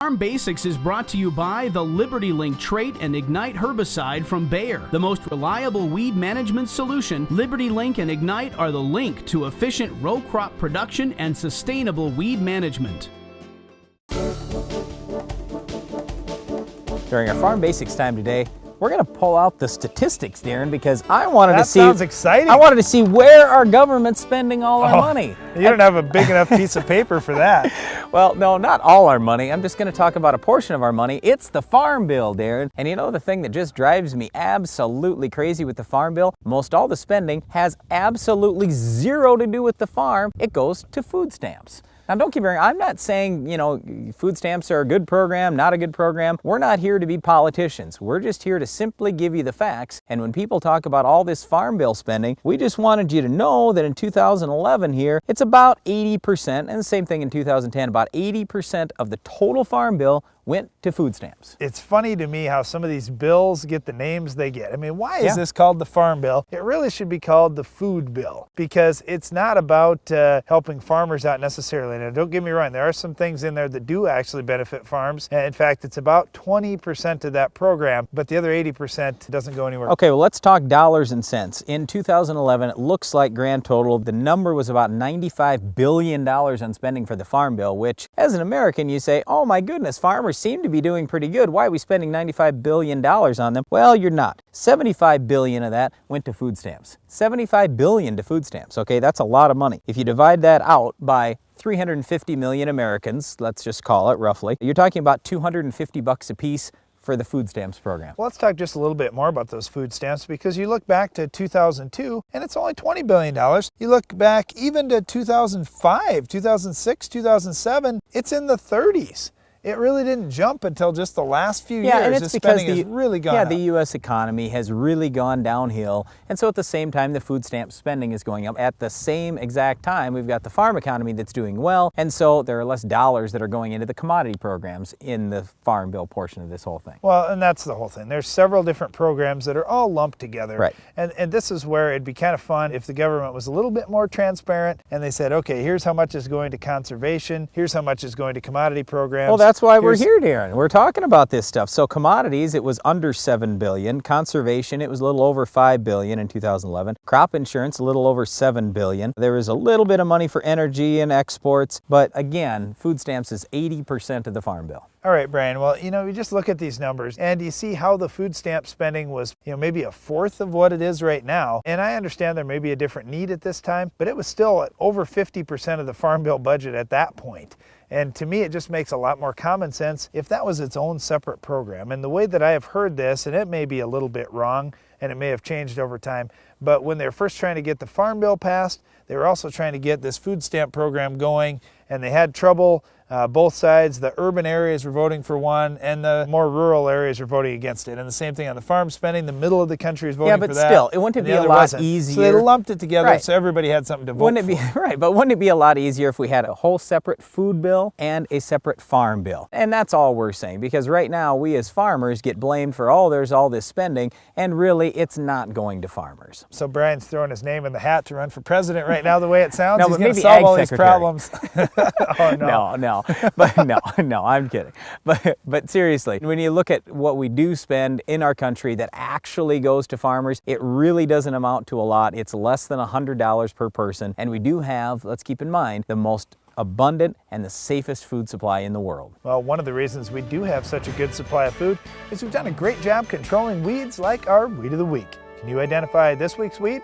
Farm Basics is brought to you by the Liberty Link Trait and Ignite herbicide from Bayer. The most reliable weed management solution, Liberty Link and Ignite are the link to efficient row crop production and sustainable weed management. During our Farm Basics time today, we're going to pull out the statistics, Darren, because I wanted to see. That sounds exciting. I wanted to see where our government's spending all our money. You don't have a big enough piece of paper for that. Well, no, not all our money. I'm just going to talk about a portion of our money. It's the Farm Bill, Darren. And you know the thing that just drives me absolutely crazy with the Farm Bill? Most all the spending has absolutely zero to do with the farm. It goes to food stamps. Now, don't get me wrong, I'm not saying, food stamps are a good program, not a good program. We're not here to be politicians. We're just here to simply give you the facts. And when people talk about all this Farm Bill spending, we just wanted you to know that in 2011 here, it's about 80%, and the same thing in 2010, about 80% of the total Farm Bill went to food stamps. It's funny to me how some of these bills get the names they get. I mean, why is this called the Farm Bill? It really should be called the Food Bill, because it's not about helping farmers out necessarily. Now, don't get me wrong, there are some things in there that do actually benefit farms. And in fact, it's about 20% of that program, but the other 80% doesn't go anywhere. Okay, well, let's talk dollars and cents. In 2011, it looks like grand total, the number was about $95 billion on spending for the Farm Bill, which as an American, you say, oh my goodness, farmers seem to be doing pretty good. Why are we spending $95 billion on them? Well, you're not. $75 billion of that went to food stamps. $75 billion to food stamps, okay? That's a lot of money. If you divide that out by 350 million Americans, let's just call it roughly, you're talking about $250 a piece for the food stamps program. Well, let's talk just a little bit more about those food stamps, because you look back to 2002 and it's only $20 billion. You look back even to 2005, 2006, 2007, it's in the 30s. It really didn't jump until just the last few years. And it's because spending has really gone up. the U.S. economy has really gone downhill, and so at the same time, the food stamp spending is going up. At the same exact time, we've got the farm economy that's doing well, and so there are less dollars that are going into the commodity programs in the Farm Bill portion of this whole thing. Well, and that's the whole thing. There's several different programs that are all lumped together. Right. And this is where it'd be kind of fun if the government was a little bit more transparent and they said, okay, here's how much is going to conservation, here's how much is going to commodity programs. Well, that's why we're here, Darren. We're talking about this stuff. So commodities, it was under $7 billion. Conservation, it was a little over $5 billion in 2011. Crop insurance, a little over $7 billion. There was a little bit of money for energy and exports, but again, food stamps is 80% of the Farm Bill. All right, Brian. Well, you just look at these numbers and you see how the food stamp spending was, maybe a fourth of what it is right now. And I understand there may be a different need at this time, but it was still at over 50% of the Farm Bill budget at that point. And to me, it just makes a lot more common sense if that was its own separate program. And the way that I have heard this, and it may be a little bit wrong, and it may have changed over time, but when they were first trying to get the Farm Bill passed, they were also trying to get this food stamp program going, and they had trouble. Both sides, the urban areas were voting for one, and the more rural areas were voting against it. And the same thing on the farm spending, the middle of the country is voting for that. Yeah, but still, it wouldn't it be a lot easier? So they lumped it together so everybody had something to vote for. Right, but wouldn't it be a lot easier if we had a whole separate food bill and a separate farm bill? And that's all we're saying, because right now we as farmers get blamed for, there's all this spending, and really it's not going to farmers. So Brian's throwing his name in the hat to run for president right now, the way it sounds. No, He's but going to maybe solve all Ag these Secretary. problems. Oh, no. No, I'm kidding. But seriously, when you look at what we do spend in our country that actually goes to farmers, it really doesn't amount to a lot. It's less than $100 per person, and we do have, let's keep in mind, the most abundant and the safest food supply in the world. Well, one of the reasons we do have such a good supply of food is we've done a great job controlling weeds like our Weed of the Week. Can you identify this week's weed?